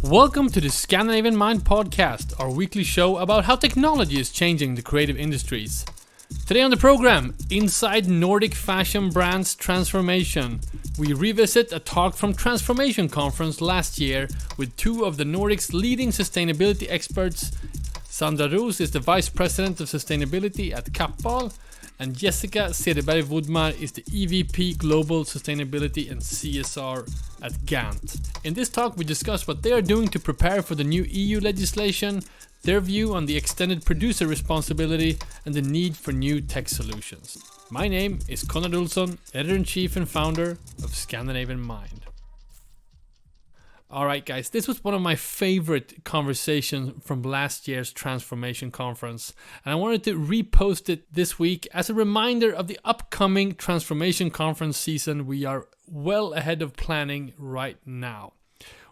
Welcome to the Scandinavian MIND podcast, our weekly show about how technology is changing the creative industries. Today on the program, inside Nordic fashion brands transformation, we revisit a talk from Transformation Conference last year with two of the Nordics' leading sustainability experts. Sandra Roos is the Vice President of Sustainability at KappahlJessica, and Cederberg Wodmar is the EVP Global Sustainability and CSR at GANT. In this talk, we discuss what they are doing to prepare for the new EU legislation, their view on the extended producer responsibility, and the need for new tech solutions. My name is Konrad Olsson, Editor-in-Chief and founder of Scandinavian MIND. Alright guys, this was one of my favorite conversations from last year's Transformation Conference, and I wanted to repost it this week as a reminder of the upcoming Transformation Conference season we are well ahead of planning right now.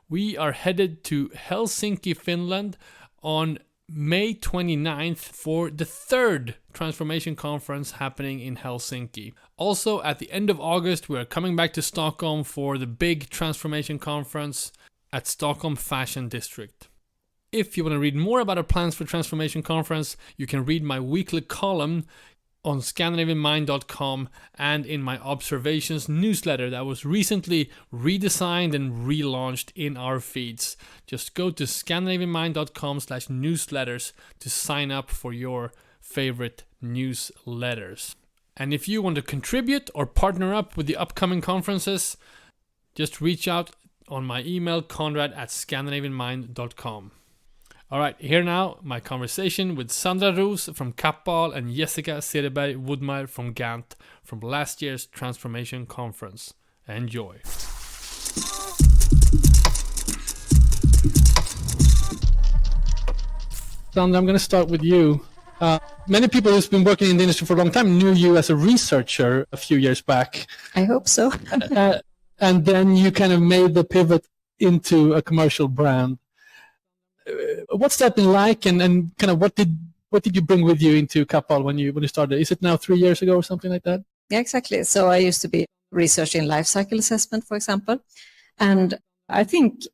We are headed to Helsinki, Finland on May 29th for the third Transformation Conference happening in Helsinki. Also, at the end of August, we are coming back to Stockholm for the big Transformation Conference at Stockholm Fashion District. If you want to read more about our plans for Transformation Conference, you can read my weekly column on ScandinavianMind.com and in my Observations newsletter that was recently redesigned and relaunched in our feeds. Just go to ScandinavianMind.com/newsletters to sign up for your favorite newsletters. And if you want to contribute or partner up with the upcoming conferences, just reach out on my email, Konrad@ScandinavianMind.com. Alright, here now, my conversation with Sandra Roos from Kappahl and Cederberg Wodmar from GANT from last year's Transformation Conference. Enjoy. Sandra, I'm going to start with you. Many people who've been working in the industry for a long time knew you as a researcher a few years back. I hope so. And then you kind of made the pivot into a commercial brand. What's that been like, and kind of what did you bring with you into Kappahl when you started? Is it now 3 years ago or something like that? Yeah, exactly. So I used to be researching life cycle assessment, for example. And I think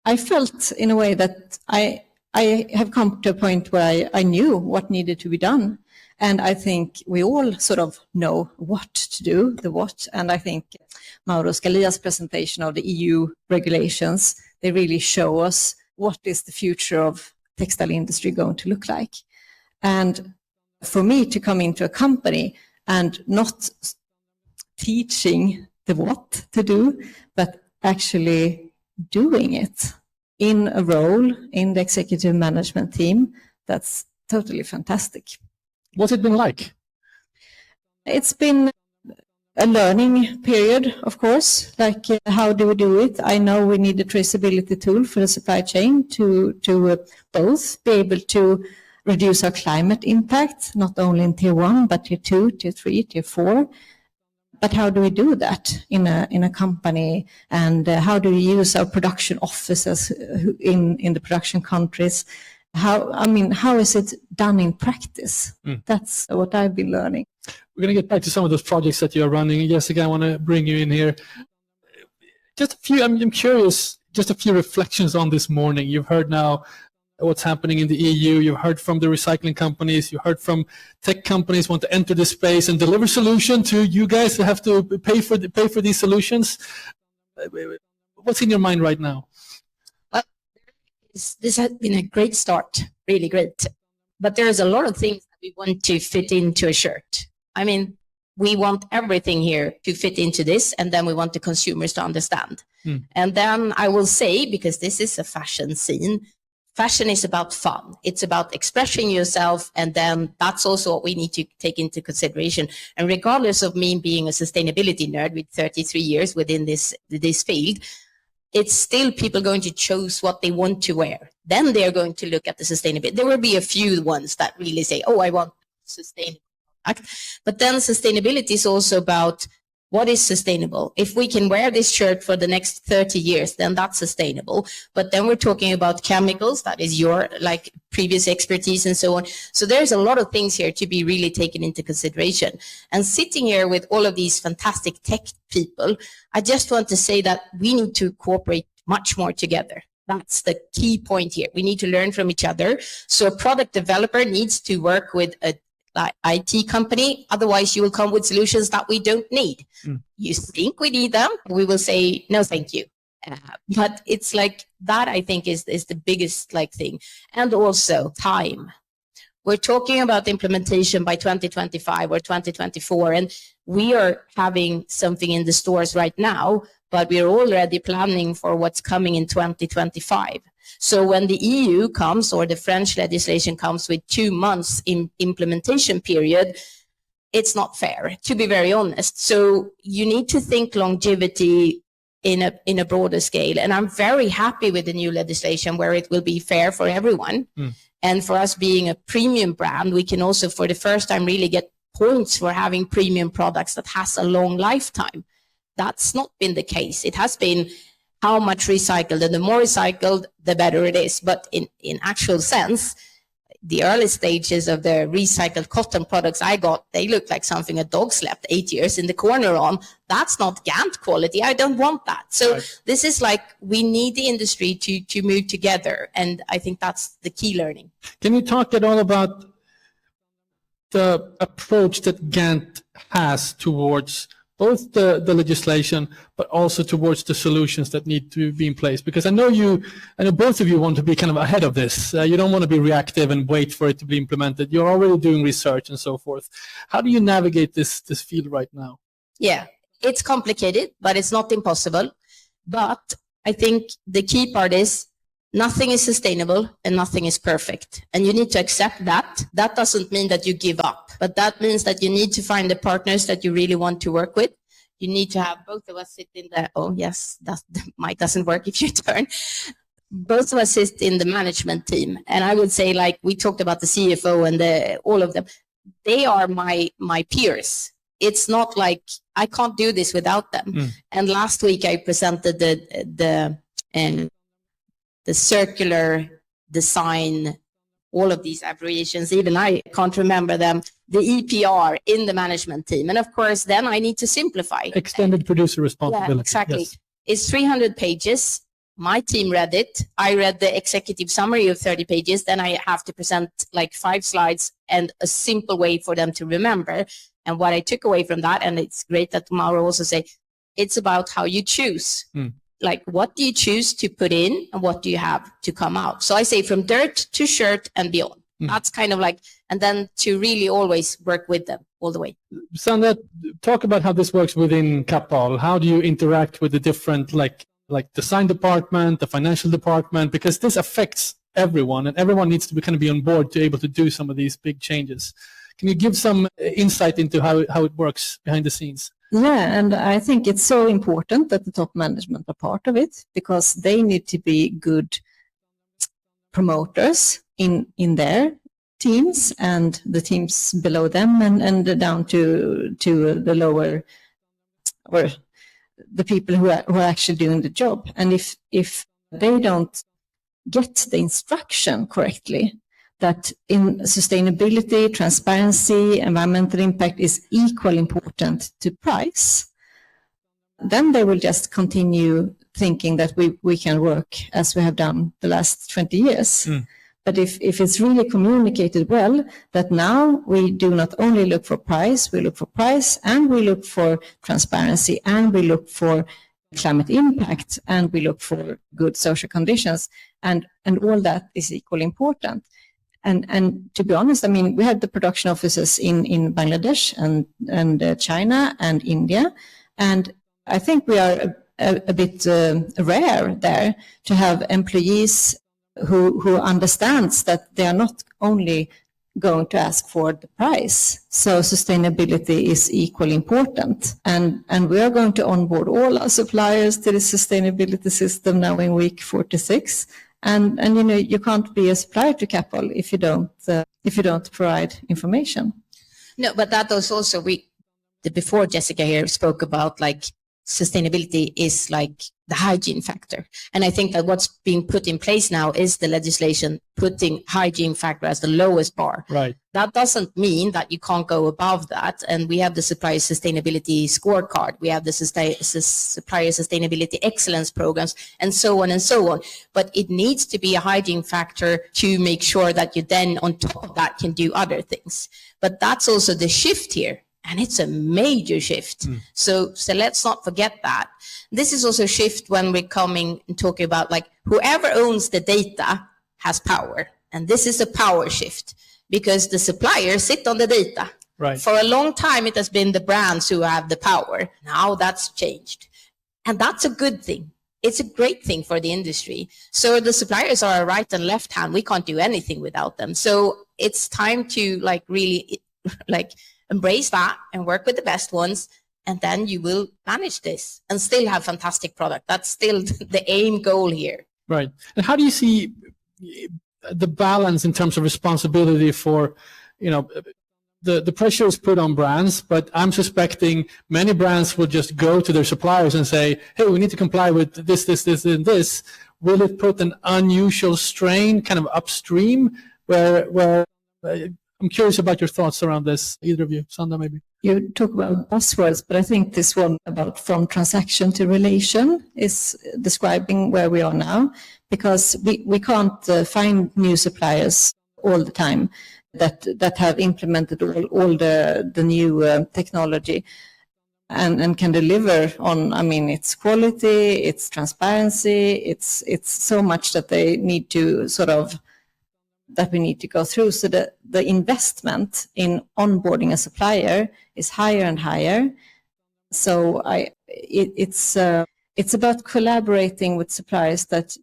I felt in a way that I have come to a point where I knew what needed to be done. And I think we all sort of know what to do, the what. And I think Mauro Scalia's presentation of the EU regulations, they really show us what is the future of textile industry going to look like. And for me to come into a company and not teaching the what to do, but actually doing it in a role in the executive management team, that's totally fantastic. What's it been like? It's been a learning period, of course, like how do we do it? I know we need a traceability tool for the supply chain to both be able to reduce our climate impact, not only in tier 1, but tier 2, tier 3, tier 4. But how do we do that in a company? And how do we use our production offices in the production countries? How is it done in practice? That's what I've been learning. We're going to get back to some of those projects that you're running. Jessica, I want to bring you in here. Just a few, I'm curious, just a few reflections on this morning. You've heard now what's happening in the EU. You've heard from the recycling companies. You heard from tech companies want to enter the space and deliver solution to you guys who have to pay for these solutions. What's in your mind right now? This has been a great start, really great. But there's a lot of things that we want to fit into a shirt. I mean, we want everything here to fit into this, and then we want the consumers to understand. And then I will say, because this is a fashion scene, fashion is about fun. It's about expressing yourself, and then that's also what we need to take into consideration. And regardless of me being a sustainability nerd with 33 years within this field, it's still people going to choose what they want to wear. Then they're going to look at the sustainability. There will be a few ones that really say, oh, I want sustainable product. But then sustainability is also about what is sustainable? If we can wear this shirt for the next 30 years, then that's sustainable. But then we're talking about chemicals, that is your like previous expertise and so on. So there's a lot of things here to be really taken into consideration. And sitting here with all of these fantastic tech people, I just want to say that we need to cooperate much more together. That's the key point here. We need to learn from each other. So a product developer needs to work with a IT company, otherwise you will come with solutions that we don't need. You think we need them, we will say no thank you. But it's like that, I think, is the biggest like thing. And also time. We're talking about implementation by 2025 or 2024, and we are having something in the stores right now, but we're already planning for what's coming in 2025. So when the EU comes, or the French legislation comes with 2 months in implementation period, it's not fair, to be very honest. So you need to think longevity in a broader scale. And I'm very happy with the new legislation where it will be fair for everyone. And for us being a premium brand, we can also for the first time really get points for having premium products that has a long lifetime. That's not been the case. It has been how much recycled, and the more recycled, the better it is. But in actual sense, the early stages of the recycled cotton products I got, they look like something a dog slept 8 years in the corner on. That's not GANT quality. I don't want that. So right. This is like, we need the industry to move together. And I think that's the key learning. Can you talk at all about the approach that GANT has towards both the legislation, but also towards the solutions that need to be in place? Because I know both of you want to be kind of ahead of this. You don't want to be reactive and wait for it to be implemented. You're already doing research and so forth. How do you navigate this field right now? Yeah, it's complicated, but it's not impossible. But I think the key part is nothing is sustainable and nothing is perfect. And you need to accept that. That doesn't mean that you give up, but that means that you need to find the partners that you really want to work with. You need to have both of us sit in the, oh yes, the mic doesn't work if you turn. Both of us sit in the management team. And I would say, like we talked about the CFO and all of them, they are my peers. It's not like I can't do this without them. And last week I presented the circular design, all of these abbreviations, even I can't remember them, the EPR in the management team. And of course, then I need to simplify. Extended producer responsibility. Yeah, exactly. Yes. It's 300 pages. My team read it. I read the executive summary of 30 pages. Then I have to present like 5 slides and a simple way for them to remember. And what I took away from that, and it's great that Mauro also say, it's about how you choose. Like, what do you choose to put in and what do you have to come out? So I say from dirt to shirt and beyond. That's kind of like, and then to really always work with them all the way. Sandra, talk about how this works within Kappahl. How do you interact with the different, like design department, the financial department? Because this affects everyone, and everyone needs to be on board to be able to do some of these big changes. Can you give some insight into how it works behind the scenes? Yeah, and I think it's so important that the top management are part of it, because they need to be good promoters in their teams and the teams below them, and down to the lower, or the people who are actually doing the job. And if they don't get the instruction correctly, that in sustainability, transparency, environmental impact is equally important to price, then they will just continue thinking that we can work as we have done the last 20 years. But if it's really communicated well, that now we do not only look for price, we look for price, and we look for transparency, and we look for climate impact, and we look for good social conditions, and all that is equally important. And to be honest, I mean, we have the production offices in Bangladesh and China and India, and I think we are a bit rare there to have employees who understands that they are not only going to ask for the price. So sustainability is equally important. And we are going to onboard all our suppliers to the sustainability system now in week 46. And you know, you can't be a supplier to Kappahl if you don't provide information. No, but that was also the before Jessica here spoke about like sustainability is like the hygiene factor. And I think that what's being put in place now is the legislation putting hygiene factor as the lowest bar. Right. That doesn't mean that you can't go above that. And we have the supplier sustainability scorecard. We have the supplier sustainability excellence programs and so on and so on. But it needs to be a hygiene factor to make sure that you then on top of that can do other things. But that's also the shift here. And it's a major shift. So let's not forget that. This is also a shift when we're coming and talking about like whoever owns the data has power. And this is a power shift because the suppliers sit on the data. Right. For a long time, it has been the brands who have the power. Now that's changed. And that's a good thing. It's a great thing for the industry. So the suppliers are a right and left hand. We can't do anything without them. So it's time to like really like embrace that and work with the best ones, and then you will manage this and still have fantastic product. That's still the aim goal here. Right. And how do you see the balance in terms of responsibility for, you know, the pressure is put on brands, but I'm suspecting many brands will just go to their suppliers and say, hey, we need to comply with this, this, this, and this. Will it put an unusual strain kind of upstream where I'm curious about your thoughts around this, either of you. Sandra, maybe. You talk about buzzwords, but I think this one about from transaction to relation is describing where we are now, because we can't find new suppliers all the time that have implemented all the new technology and can deliver on, I mean, its quality, its transparency, it's so much that they need to sort of that we need to go through. So the investment in onboarding a supplier is higher and higher. So it's about collaborating with suppliers that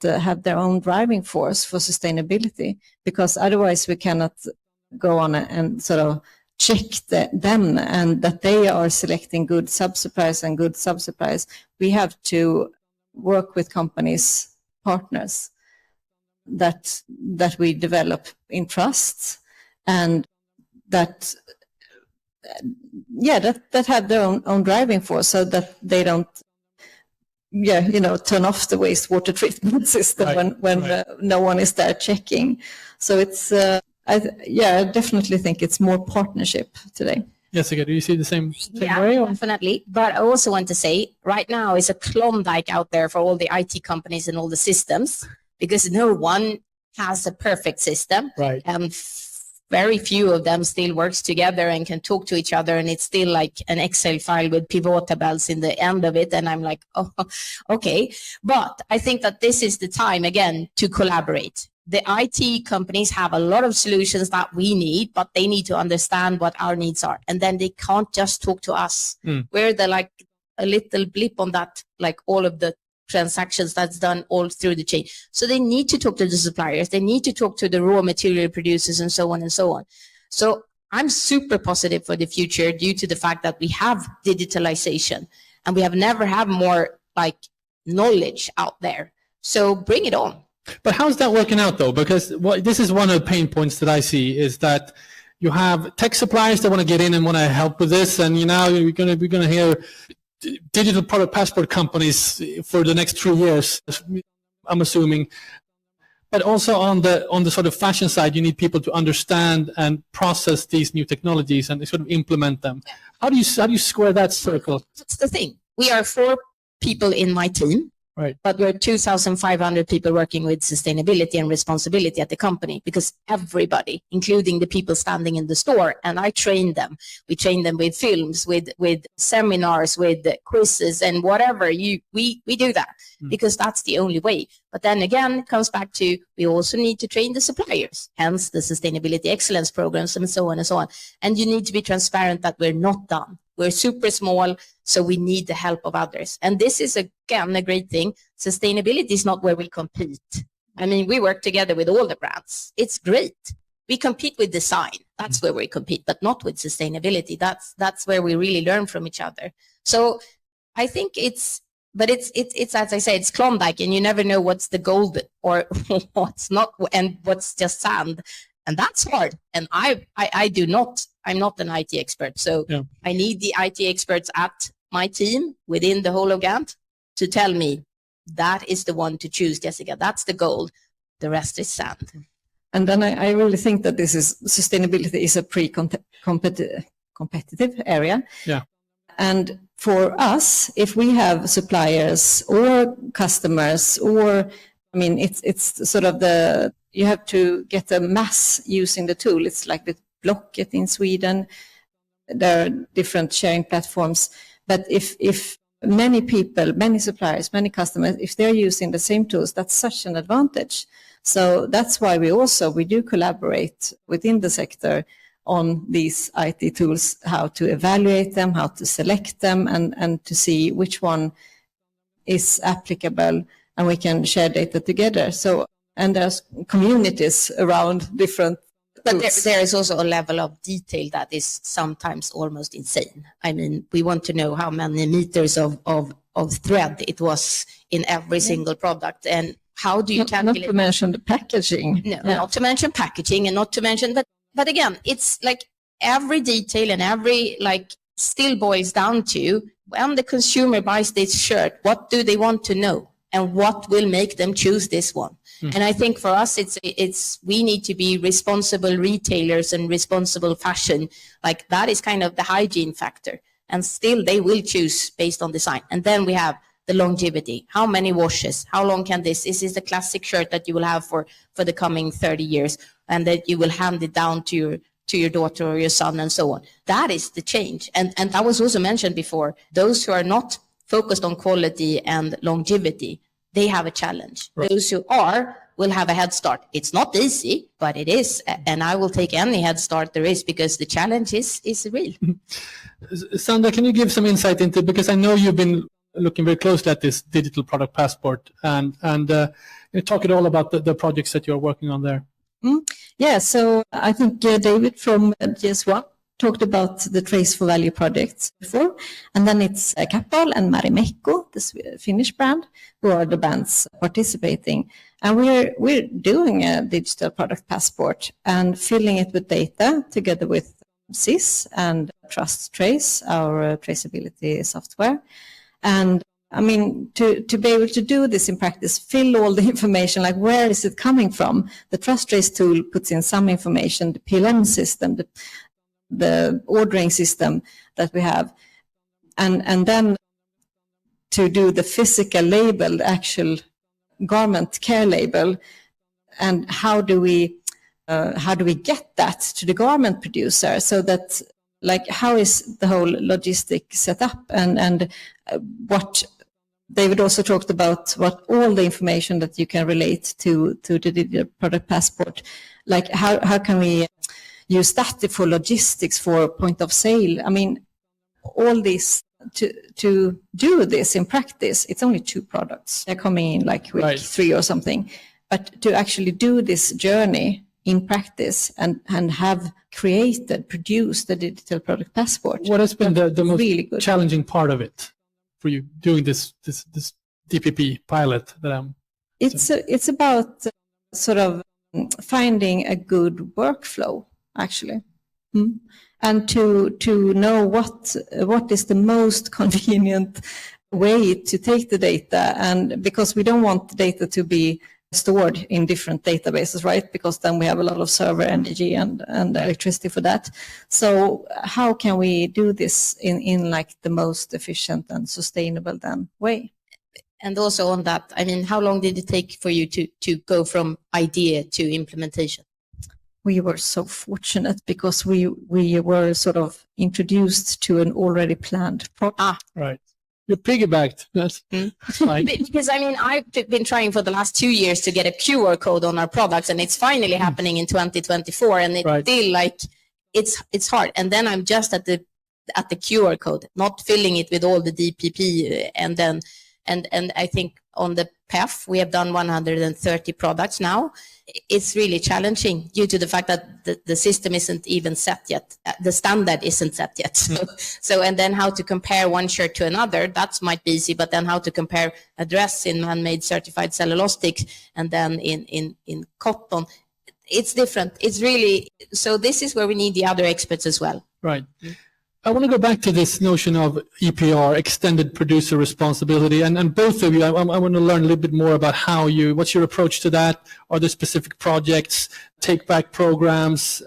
have their own driving force for sustainability, because otherwise we cannot go on and sort of check them and that they are selecting good sub-suppliers and good sub-suppliers. We have to work with companies, partners, that we develop in trust and that have their own driving force, so that they don't turn off the wastewater treatment system when no one is there checking. So it's I definitely think it's more partnership today. Jessica, do you see the same yeah, way? Or? Definitely. But I also want to say right now is a Klondike out there for all the IT companies and all the systems, because no one has a perfect system. Right. And very few of them still works together and can talk to each other. And it's still like an Excel file with pivot tables in the end of it. And I'm like, oh, okay. But I think that this is the time again to collaborate. The IT companies have a lot of solutions that we need, but they need to understand what our needs are. And then they can't just talk to us. We're the like a little blip on that, like all of the transactions that's done all through the chain. So they need to talk to the suppliers. They need to talk to the raw material producers and so on and so on. So I'm super positive for the future due to the fact that we have digitalization and we have never had more like knowledge out there. So bring it on. But how's that working out though? Because this is one of the pain points that I see, is that you have tech suppliers that want to get in and want to help with this, and we're going to hear digital product passport companies for the next 3 years, I'm assuming. But also on the sort of fashion side, you need people to understand and process these new technologies and sort of implement them. How do you square that circle? That's the thing. We are 4 people in my team. Right. But we're 2,500 people working with sustainability and responsibility at the company, because everybody, including the people standing in the store, and I train them. We train them with films, with seminars, with quizzes and whatever. We do that because that's the only way. But then again, it comes back to we also need to train the suppliers, hence the sustainability excellence programs and so on and so on. And you need to be transparent that we're not done. We're super small, so we need the help of others. And this is, again, a great thing. Sustainability is not where we compete. I mean, we work together with all the brands. It's great. We compete with design. That's where we compete, but not with sustainability. That's where we really learn from each other. So I think it's as I say, it's Klondike, and you never know what's the gold or what's not, and what's just sand. And that's hard. And I'm not an IT expert. So I need the IT experts at my team within the whole of GANT to tell me that is the one to choose, Jessica. That's the goal. The rest is sand. And then I really think that sustainability is a competitive area. Yeah. And for us, if we have suppliers or customers, or it's sort of you have to get a mass using the tool. It's like the Blocket in Sweden. There are different sharing platforms. But if many people, many suppliers, many customers, if they're using the same tools, that's such an advantage. So that's why we do collaborate within the sector on these IT tools, how to evaluate them, how to select them, and to see which one is applicable, and we can share data together. So, and there's communities around different But there is also a level of detail that is sometimes almost insane. I mean, we want to know how many meters of thread it was in every single product, and how do you calculate? Not to mention the packaging. No, not to mention packaging, and not to mention, but again, it's like every detail and every still boils down to when the consumer buys this shirt, what do they want to know, and what will make them choose this one? And I think for us, we need to be responsible retailers and responsible fashion. Like that is kind of the hygiene factor. And still they will choose based on design. And then we have the longevity. How many washes? How long can this? Is this the classic shirt that you will have for the coming 30 years and that you will hand it down to your daughter or your son and so on? That is the change. And that was also mentioned before. Those who are not focused on quality and longevity, they have a challenge. Right. Those who will have a head start. It's not easy, but it is. And I will take any head start there is, because the challenge is real. Sandra, can you give some insight into, because I know you've been looking very closely at this digital product passport, and you talk it all about the projects that you're working on there. Yeah, so I think David from GS1 talked about the Trace for Value projects before, and then it's Kappahl and Marimekko, the Finnish brand, who are the brands participating. And we're doing a digital product passport and filling it with data together with SIS and Trust Trace, our traceability software. And I mean, to be able to do this in practice, fill all the information, like where is it coming from? The Trust Trace tool puts in some information, the PLM system, the ordering system that we have, and then to do the physical label, the actual garment care label, and how do we get that to the garment producer, so that how is the whole logistic set up, and what David also talked about, what all the information that you can relate to the digital product passport, like how can we use that for logistics, for point of sale. I mean, all this to do this in practice. It's only 2 products. They're coming in week 3 or something. But to actually do this journey in practice and have produced the digital product passport. What has been the most really good challenging part of it for you doing this DPP pilot that I'm? It's about sort of finding a good workflow, actually, and to know what is the most convenient way to take the data, and because we don't want the data to be stored in different databases, right? Because then we have a lot of server energy and electricity for that. So how can we do this in the most efficient and sustainable way? And also on that, I mean, how long did it take for you to go from idea to implementation? We were so fortunate because we were sort of introduced to an already planned project. Right. You piggybacked. That's fine. Because I mean, I've been trying for the last 2 years to get a QR code on our products, and it's finally happening in 2024, and it's still it's hard. And then I'm just at the QR code, not filling it with all the DPP, and then and I think on the PEF we have done 130 products now. It's really challenging due to the fact that the system isn't even set yet. The standard isn't set yet. So and then how to compare one shirt to another, that might be easy, but then how to compare a dress in man-made certified cellulosics and then in cotton, it's different. It's really, so this is where we need the other experts as well. Right. I want to go back to this notion of EPR, extended producer responsibility, and both of you, I want to learn a little bit more about what's your approach to that? Are there specific projects, take back programs?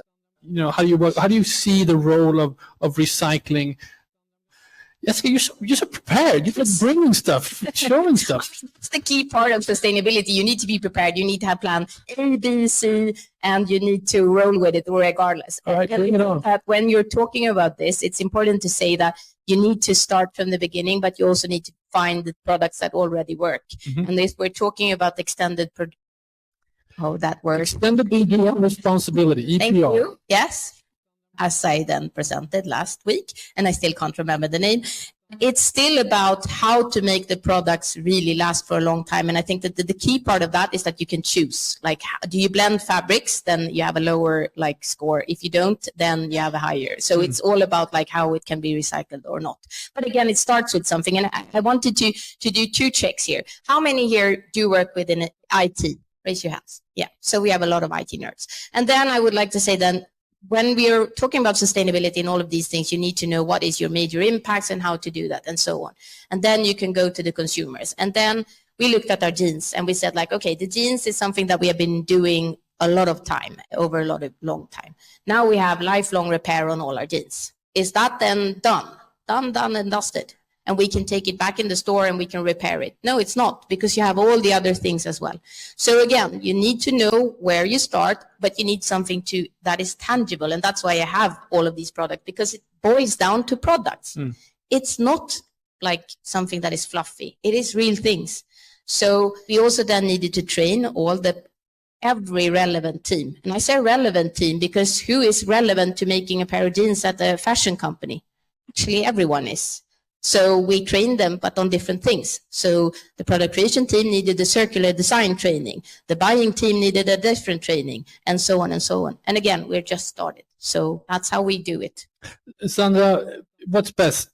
How do you work? How do you see the role of recycling? Jessica, you're so prepared. You're bringing stuff, showing stuff. That's the key part of sustainability. You need to be prepared. You need to have plan A, B, C, and you need to roll with it regardless. All right, bring it on. When you're talking about this, it's important to say that you need to start from the beginning, but you also need to find the products that already work. Mm-hmm. And we're talking about extended that word. Extended EPR responsibility, EPR. Thank you. Yes. As I then presented last week, and I still can't remember the name. It's still about how to make the products really last for a long time. And I think that the key part of that is that you can choose. Like, do you blend fabrics? Then you have a lower score. If you don't, then you have a higher. So it's all about how it can be recycled or not. But again, it starts with something. And I wanted to do 2 checks here. How many here do work within IT? Raise your hands. Yeah. So we have a lot of IT nerds. And then I would like to say then, when we are talking about sustainability and all of these things, you need to know what is your major impacts and how to do that and so on. And then you can go to the consumers. And then we looked at our jeans and we said okay, the jeans is something that we have been doing a lot of time, over a lot of long time. Now we have lifelong repair on all our jeans. Is that then done? Done and dusted? And we can take it back in the store and we can repair it. No, it's not, because you have all the other things as well. So again, you need to know where you start, but you need something that is tangible. And that's why I have all of these products, because it boils down to products. It's not something that is fluffy. It is real things. So we also then needed to train every relevant team. And I say relevant team because who is relevant to making a pair of jeans at a fashion company? Actually, everyone is. So we trained them, but on different things. So the product creation team needed the circular design training. The buying team needed a different training, and so on and so on. And again, we're just started. So that's how we do it. Sandra, what's best?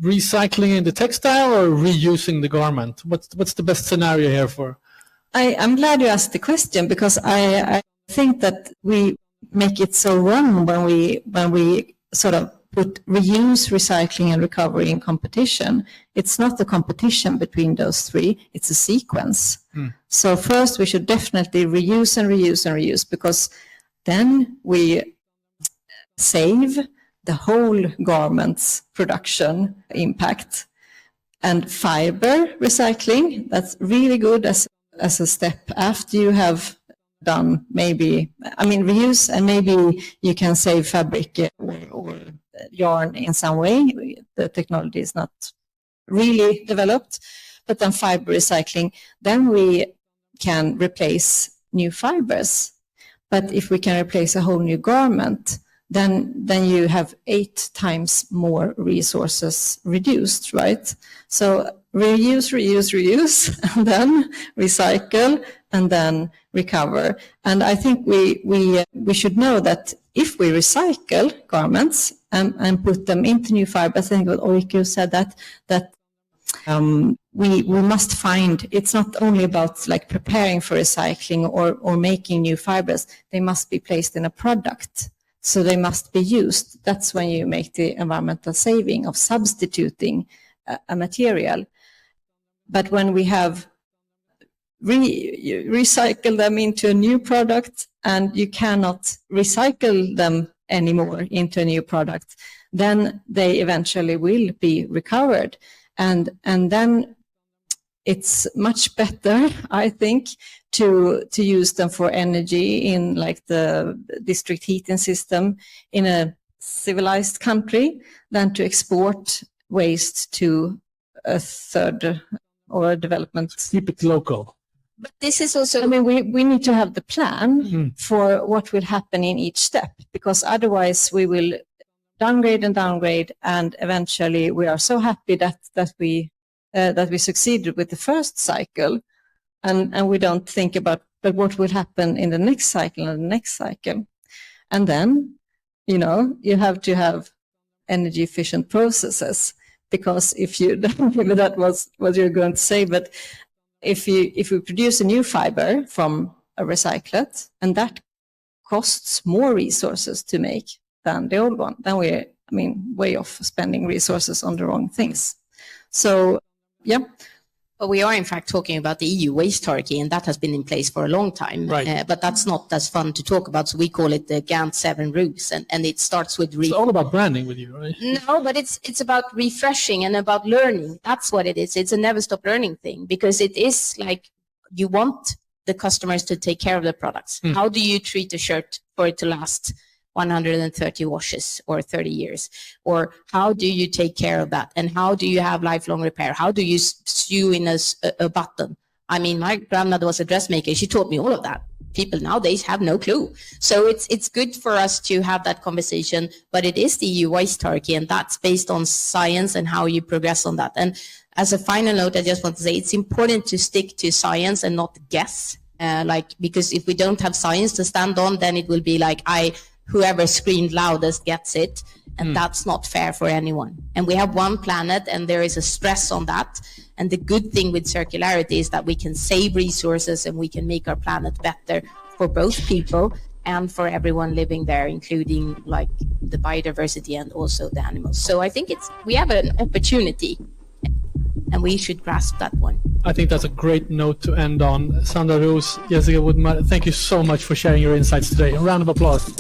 Recycling in the textile or reusing the garment? What's the best scenario here for? I'm glad you asked the question, because I think that we make it so wrong when we sort of put reuse, recycling, and recovery in competition. It's not a competition between those 3, it's a sequence. So first we should definitely reuse and reuse and reuse, because then we save the whole garment's production impact. And fiber recycling, that's really good as a step after you have done reuse, and maybe you can save fabric or yarn in some way. The technology is not really developed, but then fiber recycling, then we can replace new fibers. But if we can replace a whole new garment, then you have 8 times more resources reduced, right? So reuse, and then recycle, and then recover. And I think we should know that if we recycle garments and put them into new fibers, I think what Oikku said that we must find, it's not only about preparing for recycling or making new fibers, they must be placed in a product. So they must be used. That's when you make the environmental saving of substituting a material. But when we have recycle them into a new product and you cannot recycle them anymore into a new product, then they eventually will be recovered. And then it's much better, I think, to use them for energy in the district heating system in a civilized country than to export waste to a third or a development. Keep it local. But this is also, we need to have the plan for what will happen in each step, because otherwise we will downgrade, and eventually we are so happy that we succeeded with the first cycle, and we don't think about but what will happen in the next cycle and the next cycle. And then, you have to have energy efficient processes, because if you maybe that was what you're going to say, but if we produce a new fiber from a recyclate and that costs more resources to make than the old one, then we're, way off spending resources on the wrong things. So, yeah. But we are in fact talking about the EU waste hierarchy, and that has been in place for a long time. Right. But that's not as fun to talk about, so we call it the GANT 7 Roos, and it starts with... It's all about branding with you, right? No, but it's about refreshing and about learning. That's what it is. It's a never stop learning thing, because it is like you want the customers to take care of the products. How do you treat a shirt for it to last 130 washes or 30 years? Or how do you take care of that? And how do you have lifelong repair? How do you sew in a button? I mean, my grandmother was a dressmaker. She taught me all of that. People nowadays have no clue. So it's good for us to have that conversation, but it is the EU waste hierarchy, and that's based on science and how you progress on that. And as a final note, I just want to say it's important to stick to science and not guess. Because if we don't have science to stand on, then it will be like whoever screamed loudest gets it. And that's not fair for anyone. And we have one planet, and there is a stress on that. And the good thing with circularity is that we can save resources and we can make our planet better for both people and for everyone living there, including like the biodiversity and also the animals. So I think we have an opportunity, and we should grasp that one. I think that's a great note to end on. Sandra, Roos, Jessica, Wodmar, thank you so much for sharing your insights today. A round of applause.